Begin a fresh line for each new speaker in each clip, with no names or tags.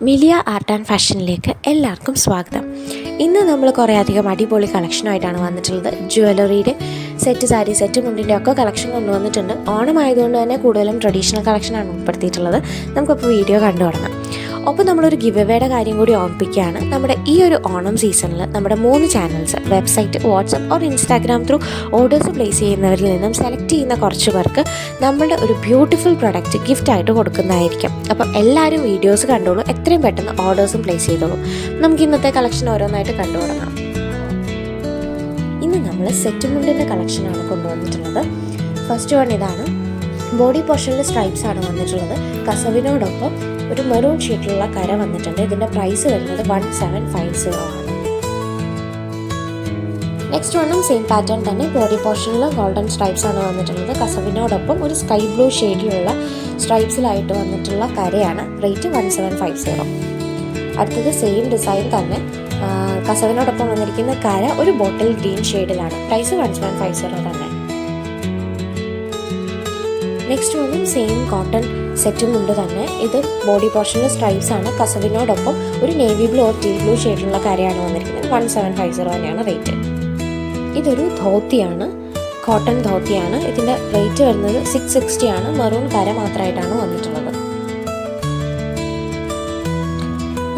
Millia art and ഫാഷനിലേക്ക് എല്ലാവർക്കും സ്വാഗതം. ഇന്ന് നമ്മൾ കുറേ അധികം അടിപൊളി കളക്ഷനായിട്ടാണ് വന്നിട്ടുള്ളത്. ജ്വല്ലറിയുടെ സെറ്റ്, സാരി സെറ്റ്, മുണ്ടിൻ്റെ ഒക്കെ കളക്ഷൻ കൊണ്ടുവന്നിട്ടുണ്ട്. ഓണം ആയതുകൊണ്ട് തന്നെ കൂടുതലും ട്രഡീഷണൽ കളക്ഷനാണ് ഉൾപ്പെടുത്തിയിട്ടുള്ളത്. നമുക്കപ്പോൾ വീഡിയോ കണ്ടു തുടങ്ങാം. ഒപ്പം നമ്മളൊരു ഗിവ് എവേയുടെ കാര്യം കൂടി ഓർമ്മിപ്പിക്കുകയാണ്. നമ്മുടെ ഈ ഒരു ഓണം സീസണിൽ നമ്മുടെ 3 channels, website, WhatsApp or Instagram through orders place ചെയ്യുന്നവരിൽ നിന്നും സെലക്ട് ചെയ്യുന്ന കുറച്ച് പേർക്ക് നമ്മളുടെ ഒരു ബ്യൂട്ടിഫുൾ പ്രൊഡക്റ്റ് ഗിഫ്റ്റായിട്ട് കൊടുക്കുന്നതായിരിക്കും. അപ്പം എല്ലാവരും വീഡിയോസ് കണ്ടോളൂ, എത്രയും പെട്ടെന്ന് ഓർഡേഴ്സും പ്ലേസ് ചെയ്തോളൂ. നമുക്ക് ഇന്നത്തെ കളക്ഷൻ ഓരോന്നായിട്ട് കണ്ടു തുടങ്ങാം. ഇന്ന് നമ്മൾ സെറ്റ് മുണ്ടിൻ്റെ കളക്ഷനാണ് കൊണ്ടുവന്നിട്ടുള്ളത്. ഫസ്റ്റ് വൺ ഇതാണ്. ബോഡി പോർഷനിൽ സ്ട്രൈപ്സ് ആണ് വന്നിട്ടുള്ളത്. കസവിനോടൊപ്പം ഒരു മെറൂൺ ഷീറ്റിലുള്ള കര വന്നിട്ടുണ്ട്. ഇതിൻ്റെ പ്രൈസ് വരുന്നത് 1750 ആണ്. നെക്സ്റ്റ് വണ്ണും സെയിം പാറ്റേൺ തന്നെ. ബോഡി പോർഷനിൽ ഗോൾഡൻ സ്ട്രൈപ്സ് ആണ് വന്നിട്ടുള്ളത്. കസവിനോടൊപ്പം ഒരു സ്കൈ ബ്ലൂ ഷെയ്ഡിലുള്ള സ്ട്രൈപ്സിലായിട്ട് വന്നിട്ടുള്ള കരയാണ്. റേറ്റ് 1750. അടുത്തത് സെയിം ഡിസൈൻ തന്നെ. കസവിനോടൊപ്പം വന്നിരിക്കുന്ന കര ഒരു ബോട്ടിൽ ഗ്രീൻ ഷെയ്ഡിലാണ്. പ്രൈസ് 1750 തന്നെ. നെക്സ്റ്റ് വണ്ണും സെയിം കോട്ടൺ സെറ്റും ഉണ്ട് തന്നെ. ഇത് ബോഡി പോർഷനിൽ സ്ട്രൈപ്സ് ആണ്. കസവിനോടൊപ്പം ഒരു navy blue or tea blue ഷെയ്ഡിലുള്ള കരയാണ് വന്നിരിക്കുന്നത്. 1750 തന്നെയാണ് റേറ്റ്. ഇതൊരു ധോത്തിയാണ്, കോട്ടൺ ധോത്തിയാണ്. ഇതിൻ്റെ റേറ്റ് വരുന്നത് 660 ആണ്. മെറൂൺ കര മാത്രമായിട്ടാണ് വന്നിട്ടുള്ളത്.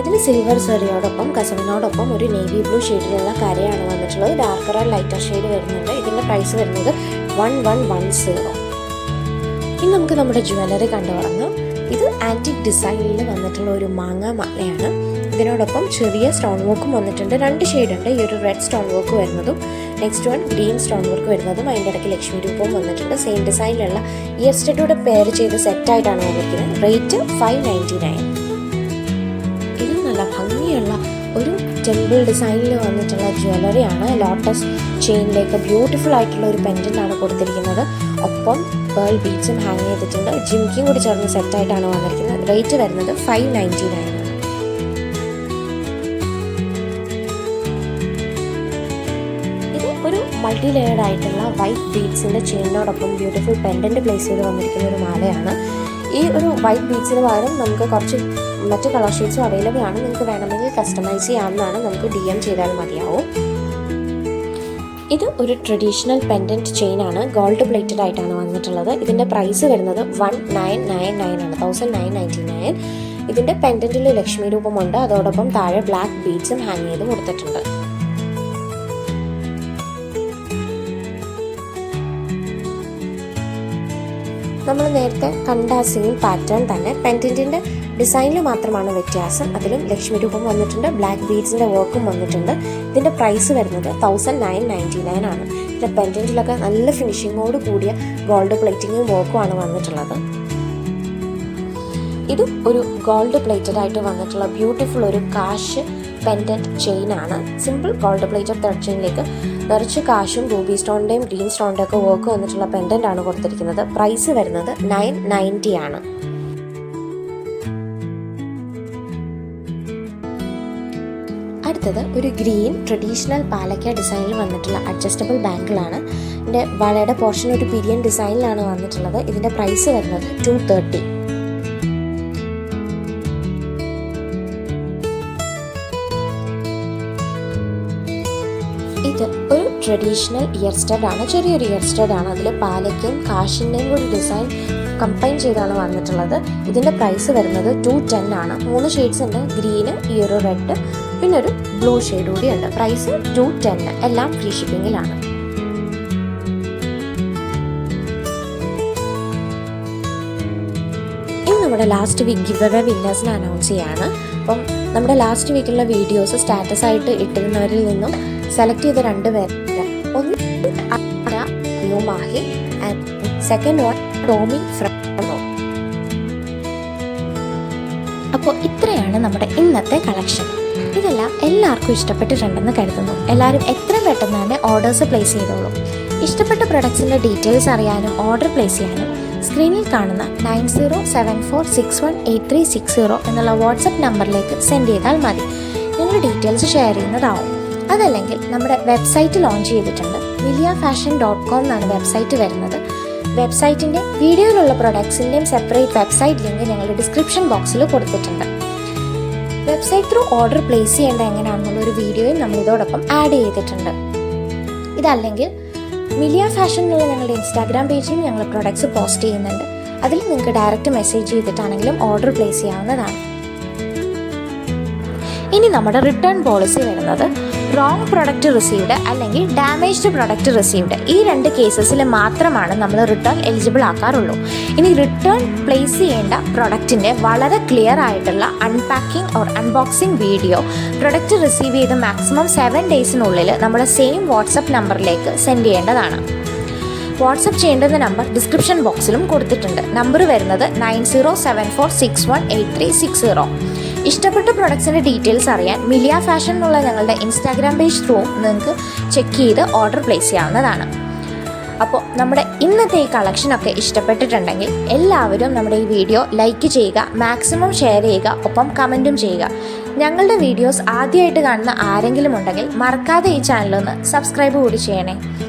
ഇതിന് സിൽവർ സെറിയോടൊപ്പം കസവിനോടൊപ്പം ഒരു നേവി ബ്ലൂ ഷെയ്ഡിലുള്ള കരയാണ് വന്നിട്ടുള്ളത്. ഡാർക്കർ ആൻഡ് ലൈറ്റർ ഷെയ്ഡ് വരുന്നുണ്ട്. ഇതിൻ്റെ പ്രൈസ് വരുന്നത് 1110. ഇനി നമുക്ക് നമ്മുടെ ജ്വല്ലറി കണ്ടു തുടങ്ങാം. ഇത് ആൻറ്റിക് ഡിസൈനിൽ വന്നിട്ടുള്ള ഒരു മാങ്ങ മാലയാണ്. ഇതിനോടൊപ്പം ചെറിയ സ്റ്റോൺ വർക്കും വന്നിട്ടുണ്ട്. 2 ഷെയ്ഡ് ഉണ്ട്. ഈ ഒരു റെഡ് സ്റ്റോൺ വർക്ക് വരുന്നതും next one green stone work വരുന്നതും. അതിൻ്റെ ഇടയ്ക്ക് ലക്ഷ്മി രൂപവും വന്നിട്ടുണ്ട്. സെയിം ഡിസൈനിലുള്ള ഇയർ സ്റ്റഡോടെ പെയർ ചെയ്ത് സെറ്റായിട്ടാണ് വന്നിരിക്കുന്നത്. റേറ്റ് 599. ഇത് നല്ല ഭംഗിയുള്ള ഒരു ടെമ്പിൾ ഡിസൈനിൽ വന്നിട്ടുള്ള ജ്വല്ലറിയാണ്. ലോട്ടസ് ചെയിനിലേക്ക് ബ്യൂട്ടിഫുൾ ആയിട്ടുള്ള ഒരു പെൻഡൻ്റാണ് കൊടുത്തിരിക്കുന്നത്. ഒപ്പം പേൾ ബീഡ്സും ഹാങ് ചെയ്തിട്ടുണ്ട്. ജിംക്കിയും കൂടി ചേർന്ന് സെറ്റായിട്ടാണ് വന്നിരിക്കുന്നത്. റേറ്റ് വരുന്നത് 599 ആണ്. ഇത് ഒരു മൾട്ടി ലെയർഡ് ആയിട്ടുള്ള വൈറ്റ് ബീഡ്സിൻ്റെ ചെയിനോടൊപ്പം ബ്യൂട്ടിഫുൾ പെൻഡൻറ്റ് പ്ലേസ് ചെയ്ത് വന്നിരിക്കുന്ന ഒരു മാലയാണ്. ഈ ഒരു വൈറ്റ് ബീഡ്സിന് പകരം നമുക്ക് കുറച്ച് മറ്റ് കളർ ഷെയ്ഡ്സും അവൈലബിൾ ആണ്. നിങ്ങൾക്ക് വേണമെങ്കിൽ കസ്റ്റമൈസ് ചെയ്യാവുന്നതാണ്. നമുക്ക് DM ചെയ്താൽ മതിയാവും. ഇത് ഒരു ട്രഡീഷണൽ പെൻഡൻറ്റ് ചെയിൻ ആണ്. ഗോൾഡ് പ്ലേറ്റഡ് ആയിട്ടാണ് വന്നിട്ടുള്ളത്. ഇതിൻ്റെ പ്രൈസ് വരുന്നത് 1999 ആണ്. 1999. ഇതിൻ്റെ പെൻഡൻറ്റിൽ ലക്ഷ്മി രൂപമുണ്ട്. അതോടൊപ്പം താഴെ ബ്ലാക്ക് ബീഡ്സും ഹാങ് ചെയ്ത് കൊടുത്തിട്ടുണ്ട്. നമ്മൾ നേരത്തെ കണ്ട സെയിം പാറ്റേൺ തന്നെ. പെൻഡൻറ്റിൻ്റെ ഡിസൈനിൽ മാത്രമാണ് വ്യത്യാസം. അതിലും ലക്ഷ്മി രൂപം വന്നിട്ടുണ്ട്. ബ്ലാക്ക് ബീഡ്സിൻ്റെ വർക്കും വന്നിട്ടുണ്ട്. ഇതിൻ്റെ പ്രൈസ് വരുന്നത് 1999 ആണ്. ഇതിൻ്റെ പെൻഡൻറ്റിലൊക്കെ നല്ല ഫിനിഷിങ്ങോട് കൂടിയ ഗോൾഡ് പ്ലേറ്റിങ്ങും വർക്കുമാണ് വന്നിട്ടുള്ളത്. ഇതും ഒരു ഗോൾഡ് പ്ലേറ്റഡ് ആയിട്ട് വന്നിട്ടുള്ള ബ്യൂട്ടിഫുൾ ഒരു കാശ് പെൻഡൻറ്റ് ചെയിനാണ്. സിമ്പിൾ ഗോൾഡ് പ്ലേറ്റഡ് ത്രെഡ് ചെയിനിലേക്ക് നിറച്ച് കാശും റൂബി സ്റ്റോണിൻ്റെയും ഗ്രീൻ സ്റ്റോണിൻ്റെ ഒക്കെ വർക്ക് വന്നിട്ടുള്ള പെൻഡൻ്റ് ആണ് കൊടുത്തിരിക്കുന്നത്. പ്രൈസ് വരുന്നത് 990 ആണ്. അടുത്തത് ഒരു ഗ്രീൻ ട്രഡീഷണൽ പാലക്ക ഡിസൈനിൽ വന്നിട്ടുള്ള അഡ്ജസ്റ്റബിൾ ബാങ്കിളാണ്. ഇതിൻ്റെ വളയുടെ പോർഷൻ ഒരു പിരിയൻ ഡിസൈനിലാണ് വന്നിട്ടുള്ളത്. ഇതിൻ്റെ പ്രൈസ് വരുന്നത് 230. ഇത് ഒരു ട്രഡീഷണൽ ഇയർ സ്റ്റഡ് ആണ്. ചെറിയൊരു ഇയർ സ്റ്റഡ് ആണ്. അതിൽ പാലക്കയും കാശിൻ്റെയും കൂടി ഡിസൈൻ കമ്പൈൻ ചെയ്താണ് വന്നിട്ടുള്ളത്. ഇതിൻ്റെ പ്രൈസ് വരുന്നത് 210 ആണ്. 3 ഷെയ്ഡ്സ് ഉണ്ട്. ഗ്രീന്, ഈ ഒരു റെഡ്, പിന്നെ ഒരു ബ്ലൂ ഷെയ്ഡ് കൂടി ഉണ്ട്. പ്രൈസ് 210. എല്ലാം ഫ്രീ ഷിപ്പിങ്ങിലാണ്. ഇനി നമ്മുടെ ലാസ്റ്റ് വീക്ക് ഗിവ് അവേ വിന്നേഴ്സിനെ അനൗൺസ് ചെയ്യാണ്. അപ്പം നമ്മുടെ ലാസ്റ്റ് വീക്കിലുള്ള വീഡിയോസ് സ്റ്റാറ്റസ് ആയിട്ട് ഇട്ടിരുന്നവരിൽ നിന്നും സെലക്ട് ചെയ്ത 2 പേര്, ഒന്ന് Mahi and second one Tommy ഫ്രണ്ടോ. അപ്പോൾ ഇത്രയാണ് നമ്മുടെ ഇന്നത്തെ കളക്ഷൻ. ഇതെല്ലാം എല്ലാവർക്കും ഇഷ്ടപ്പെട്ടിട്ടുണ്ടെന്ന് കരുതുന്നു. എല്ലാവരും എത്രയും പെട്ടെന്ന് തന്നെ ഓർഡേഴ്സ് പ്ലേസ് ചെയ്തോളൂ. ഇഷ്ടപ്പെട്ട പ്രൊഡക്ട്സിൻ്റെ ഡീറ്റെയിൽസ് അറിയാനും ഓർഡർ പ്ലേസ് ചെയ്യാനും സ്ക്രീനിൽ കാണുന്ന 9074618360 എന്നുള്ള വാട്സപ്പ് നമ്പറിലേക്ക് സെൻഡ് ചെയ്താൽ മതി. ഞങ്ങൾ ഡീറ്റെയിൽസ് ഷെയർ ചെയ്യുന്നതാവും. അതല്ലെങ്കിൽ നമ്മുടെ വെബ്സൈറ്റ് ലോഞ്ച് ചെയ്തിട്ടുണ്ട്. miliafashion.com എന്നാണ് വെബ്സൈറ്റ് വരുന്നത്. വെബ്സൈറ്റിൻ്റെ വീഡിയോയിലുള്ള പ്രൊഡക്ട്സിൻ്റെയും സെപ്പറേറ്റ് വെബ്സൈറ്റ് ലിങ്ക് ഞങ്ങളുടെ ഡിസ്ക്രിപ്ഷൻ ബോക്സിൽ കൊടുത്തിട്ടുണ്ട്. വെബ്സൈറ്റ് ത്രൂ ഓർഡർ പ്ലേസ് ചെയ്യേണ്ട എങ്ങനെയാണെന്നുള്ള ഒരു വീഡിയോയും നമ്മൾ ഇതോടൊപ്പം ആഡ് ചെയ്തിട്ടുണ്ട്. ഇതല്ലെങ്കിൽ മിലിയ ഫാഷൻ എന്നുള്ള ഞങ്ങളുടെ ഇൻസ്റ്റാഗ്രാം പേജിലും ഞങ്ങൾ പ്രൊഡക്ട്സ് പോസ്റ്റ് ചെയ്യുന്നുണ്ട്. അതിൽ നിങ്ങൾക്ക് ഡയറക്റ്റ് മെസ്സേജ് ചെയ്തിട്ടാണെങ്കിലും ഓർഡർ പ്ലേസ് ചെയ്യാവുന്നതാണ്. ഇനി നമ്മുടെ റിട്ടേൺ പോളിസി വരുന്നത് റോങ് പ്രൊഡക്റ്റ് റിസീവ്ഡ് അല്ലെങ്കിൽ ഡാമേജ്ഡ് പ്രൊഡക്റ്റ് റിസീവ്ഡ് ഈ 2 കേസസിൽ മാത്രമാണ് നമ്മൾ റിട്ടേൺ എലിജിബിൾ ആക്കാറുള്ളൂ. ഇനി റിട്ടേൺ പ്ലേസ് ചെയ്യേണ്ട പ്രൊഡക്റ്റിൻ്റെ വളരെ ക്ലിയർ ആയിട്ടുള്ള unpacking or unboxing video product receive ചെയ്ത് മാക്സിമം 7 ഡേയ്സിനുള്ളിൽ നമ്മുടെ സെയിം വാട്സപ്പ് നമ്പറിലേക്ക് സെൻഡ് ചെയ്യേണ്ടതാണ്. വാട്സപ്പ് ചെയ്യേണ്ടുന്ന നമ്പർ ഡിസ്ക്രിപ്ഷൻ ബോക്സിലും കൊടുത്തിട്ടുണ്ട്. നമ്പർ വരുന്നത് 9074618360. ഇഷ്ടപ്പെട്ട പ്രൊഡക്ട്സിൻ്റെ ഡീറ്റെയിൽസ് അറിയാൻ മിലിയ ഫാഷൻ എന്നുള്ള ഞങ്ങളുടെ ഇൻസ്റ്റാഗ്രാം പേജ് ത്രൂ നിങ്ങൾക്ക് ചെക്ക് ചെയ്ത് ഓർഡർ പ്ലേസ് ചെയ്യാവുന്നതാണ്. അപ്പോൾ നമ്മുടെ ഇന്നത്തെ ഈ കളക്ഷനൊക്കെ ഇഷ്ടപ്പെട്ടിട്ടുണ്ടെങ്കിൽ എല്ലാവരും നമ്മുടെ ഈ വീഡിയോ ലൈക്ക് ചെയ്യുക, മാക്സിമം ഷെയർ ചെയ്യുക, ഒപ്പം കമൻറ്റും ചെയ്യുക. ഞങ്ങളുടെ വീഡിയോസ് ആദ്യമായിട്ട് കാണുന്ന ആരെങ്കിലും ഉണ്ടെങ്കിൽ മറക്കാതെ ഈ ചാനലൊന്ന് സബ്സ്ക്രൈബ് കൂടി ചെയ്യണേ.